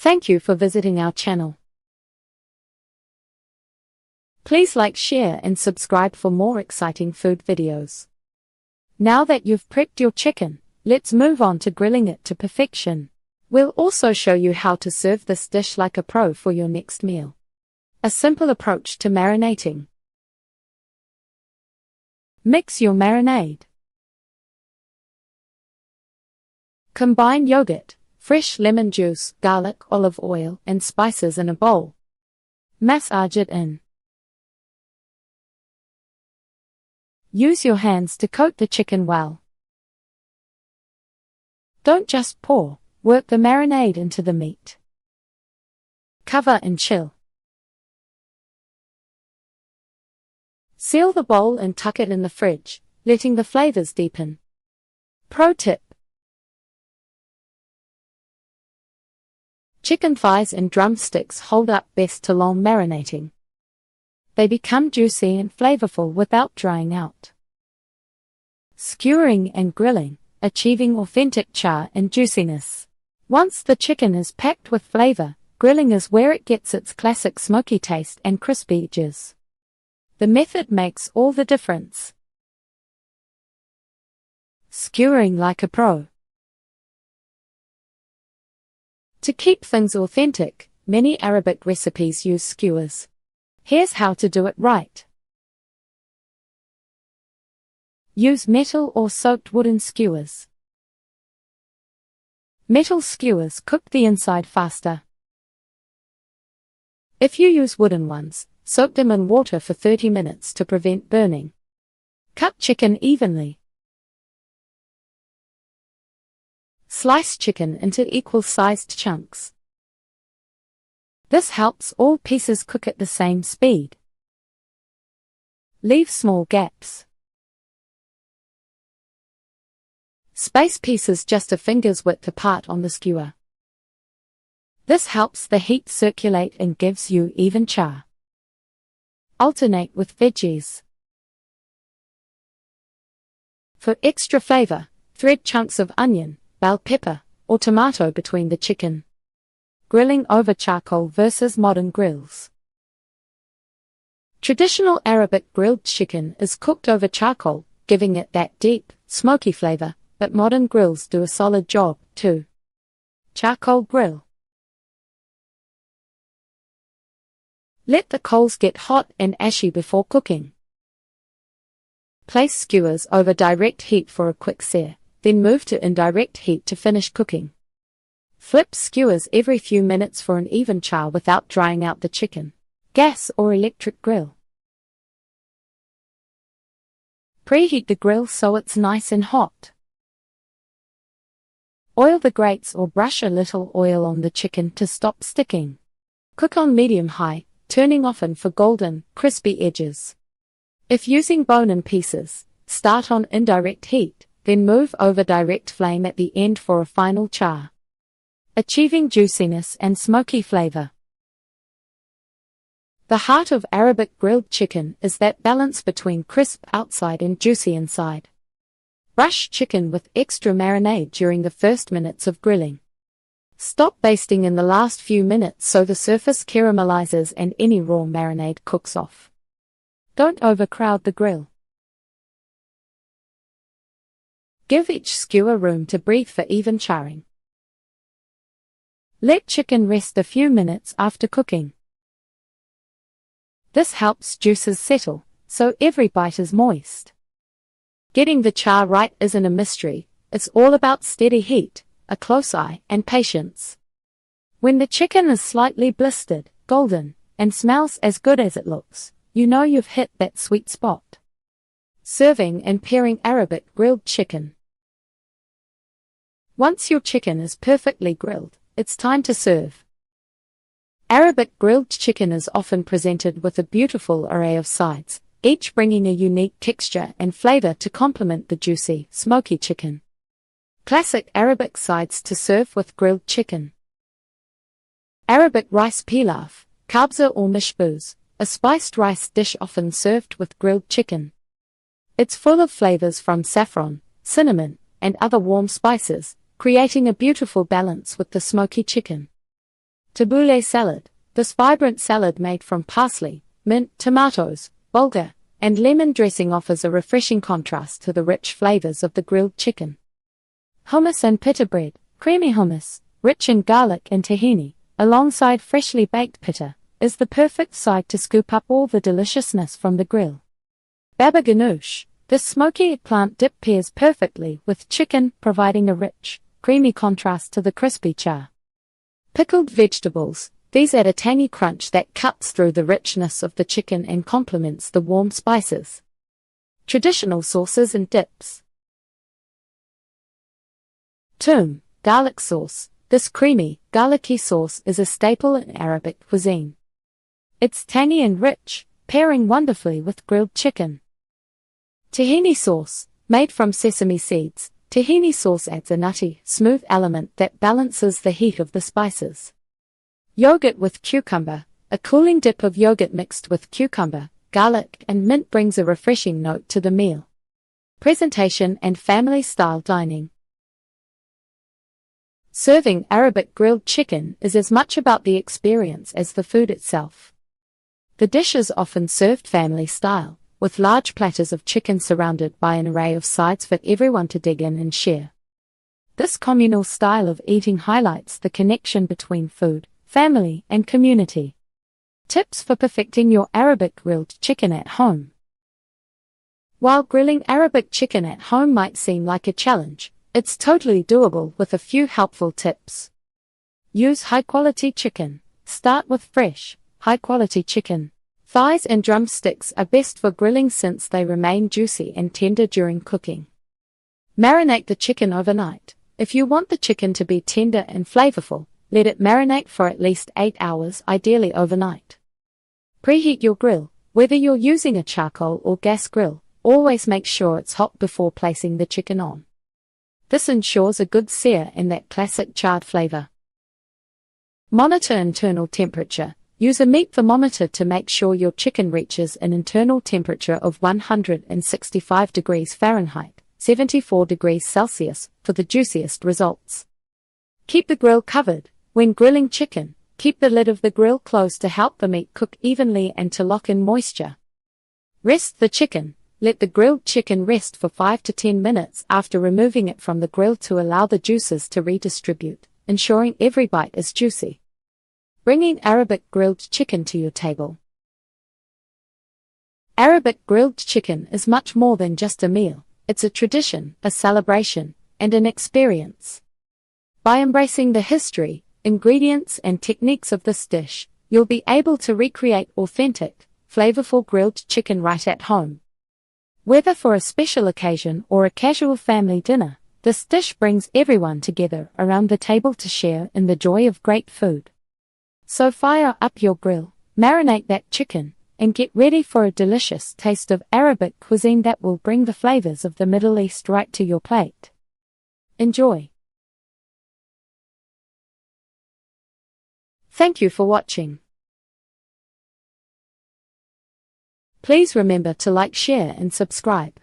Thank you for visiting our channel. Please like, share and subscribe for more exciting food videos. Now that you've prepped your chicken, let's move on to grilling it to perfection. We'll also show you how to serve this dish like a pro for your next meal. A simple approach to marinating. Mix your marinade. Combine yogurt, fresh lemon juice, garlic, olive oil, and spices in a bowl. Massage it in. Use your hands to coat the chicken well. Don't just pour, work the marinade into the meat. Cover and chill. Seal the bowl and tuck it in the fridge, letting the flavors deepen. Pro tip: chicken thighs and drumsticks hold up best to long marinating. They become juicy and flavorful without drying out. Skewering and grilling, achieving authentic char and juiciness. Once the chicken is packed with flavor, grilling is where it gets its classic smoky taste and crispy edges. The method makes all the difference. Skewering like a pro. To keep things authentic, many Arabic recipes use skewers. Here's how to do it right. Use metal or soaked wooden skewers. Metal skewers cook the inside faster. If you use wooden ones, soak them in water for 30 minutes to prevent burning. Cut chicken evenly. Slice chicken into equal-sized chunks. This helps all pieces cook at the same speed. Leave small gaps. Space pieces just a finger's width apart on the skewer. This helps the heat circulate and gives you even char. Alternate with veggies. For extra flavor, thread chunks of onion, bell pepper, or tomato between the chicken. Grilling over charcoal versus modern grills. Traditional Arabic grilled chicken is cooked over charcoal, giving it that deep, smoky flavor, but modern grills do a solid job, too. Charcoal grill. Let the coals get hot and ashy before cooking. Place skewers over direct heat for a quick sear, then move to indirect heat to finish cooking. Flip skewers every few minutes for an even char without drying out the chicken. Gas or electric grill. Preheat the grill so it's nice and hot. Oil the grates or brush a little oil on the chicken to stop sticking. Cook on medium-high, turning often for golden, crispy edges. If using bone-in pieces, start on indirect heat, then move over direct flame at the end for a final char. Achieving juiciness and smoky flavor. The heart of Arabic grilled chicken is that balance between crisp outside and juicy inside. Brush chicken with extra marinade during the first minutes of grilling. Stop basting in the last few minutes so the surface caramelizes and any raw marinade cooks off. Don't overcrowd the grill. Give each skewer room to breathe for even charring. Let chicken rest a few minutes after cooking. This helps juices settle, so every bite is moist. Getting the char right isn't a mystery, it's all about steady heat, a close eye, and patience. When the chicken is slightly blistered, golden, and smells as good as it looks, you know you've hit that sweet spot. Serving and pairing Arabic grilled chicken. Once your chicken is perfectly grilled, it's time to serve. Arabic grilled chicken is often presented with a beautiful array of sides, each bringing a unique texture and flavor to complement the juicy, smoky chicken. Classic Arabic sides to serve with grilled chicken. Arabic rice pilaf, kabza or mishbouz, a spiced rice dish often served with grilled chicken. It's full of flavors from saffron, cinnamon, and other warm spices, creating a beautiful balance with the smoky chicken. Tabbouleh salad. This vibrant salad made from parsley, mint, tomatoes, bulgur, and lemon dressing offers a refreshing contrast to the rich flavors of the grilled chicken. Hummus and pita bread. Creamy hummus, rich in garlic and tahini, alongside freshly baked pita, is the perfect side to scoop up all the deliciousness from the grill. Baba ganoush. This smoky eggplant dip pairs perfectly with chicken, providing a rich, creamy contrast to the crispy char. Pickled vegetables. These add a tangy crunch that cuts through the richness of the chicken and complements the warm spices. Traditional sauces and dips. Toom, garlic sauce. This creamy, garlicky sauce is a staple in Arabic cuisine. It's tangy and rich, pairing wonderfully with grilled chicken. Tahini sauce. Made from sesame seeds, tahini sauce adds a nutty, smooth element that balances the heat of the spices. Yogurt with cucumber. A cooling dip of yogurt mixed with cucumber, garlic, and mint brings a refreshing note to the meal. Presentation and family-style dining. Serving Arabic grilled chicken is as much about the experience as the food itself. The dish is often served family-style, with large platters of chicken surrounded by an array of sides for everyone to dig in and share. This communal style of eating highlights the connection between food, family, and community. Tips for perfecting your Arabic grilled chicken at home. While grilling Arabic chicken at home might seem like a challenge, it's totally doable with a few helpful tips. Use high-quality chicken. Start with fresh, high-quality chicken. Thighs and drumsticks are best for grilling since they remain juicy and tender during cooking. Marinate the chicken overnight. If you want the chicken to be tender and flavorful, let it marinate for at least 8 hours, ideally overnight. Preheat your grill. Whether you're using a charcoal or gas grill, always make sure it's hot before placing the chicken on. This ensures a good sear and that classic charred flavor. Monitor internal temperature. Use a meat thermometer to make sure your chicken reaches an internal temperature of 165 degrees Fahrenheit, 74 degrees Celsius, for the juiciest results. Keep the grill covered. When grilling chicken, keep the lid of the grill closed to help the meat cook evenly and to lock in moisture. Rest the chicken. Let the grilled chicken rest for 5 to 10 minutes after removing it from the grill to allow the juices to redistribute, ensuring every bite is juicy. Bringing Arabic grilled chicken to your table. Arabic grilled chicken is much more than just a meal. It's a tradition, a celebration, and an experience. By embracing the history, ingredients, and techniques of this dish, you'll be able to recreate authentic, flavorful grilled chicken right at home. Whether for a special occasion or a casual family dinner, this dish brings everyone together around the table to share in the joy of great food. So fire up your grill, marinate that chicken, and get ready for a delicious taste of Arabic cuisine that will bring the flavors of the Middle East right to your plate. Enjoy! Thank you for watching. Please remember to like, share, and subscribe.